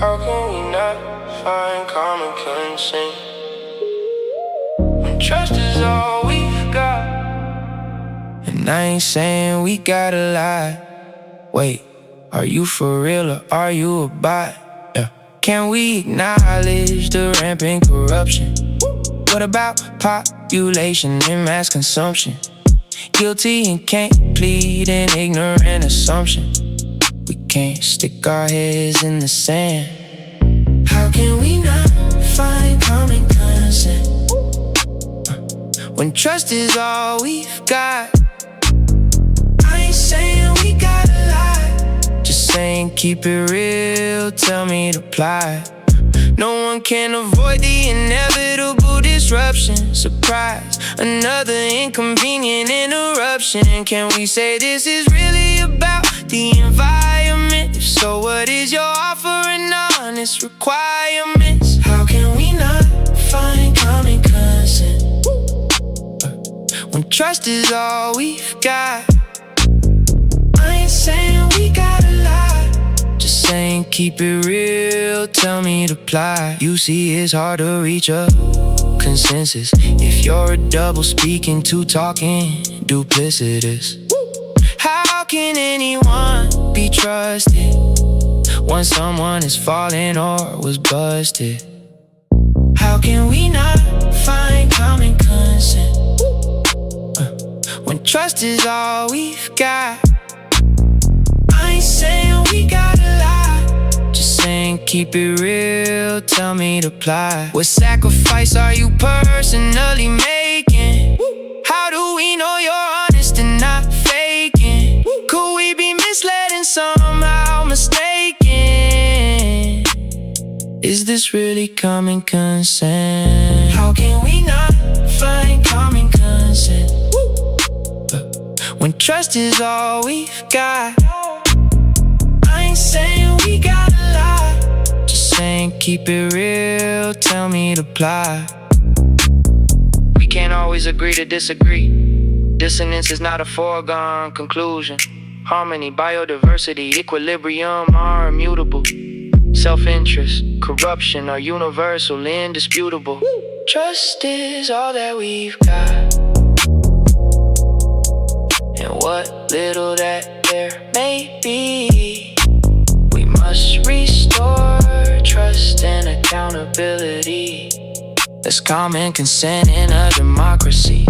How can we not find common consent when trust is all we've got? And I ain't saying we gotta lie. Wait, are you for real or are you a bot? Yeah. Can we acknowledge the rampant corruption? What about population and mass consumption? Guilty and can't plead an ignorant assumption. We can't stick our heads in the sand. How can we not find common consent when trust is all we've got? I ain't saying we gotta lie, just saying keep it real, tell me to apply. No one can avoid the inevitable disruption. Surprise, another inconvenient interruption. Can we say this is really about the environment? If so, what is your offering honest requirements? How can we not find common consent when trust is all we've got? I ain't saying we gotta lie, just saying keep it real, tell me to apply. You see it's hard to reach a consensus if you're a double speaking, two talking, duplicitous. How can anyone be trusted when someone is falling or was busted? How can we not find common consent when trust is all we've got? I ain't saying we gotta lie, just saying keep it real, tell me to apply. What sacrifice are you personally making? How do we know you're honest and not faking? Could we be misled and somehow mistaken? Is this really common consent? How can we not find common consent when trust is all we've got? I ain't saying we gotta lie, just saying keep it real, tell me to apply. We can't always agree to disagree. Dissonance is not a foregone conclusion. Harmony, biodiversity, equilibrium are immutable. Self-interest, corruption are universal, indisputable. Trust is all that we've got, and what little that there may be, we must restore trust and accountability. There's common consent in a democracy.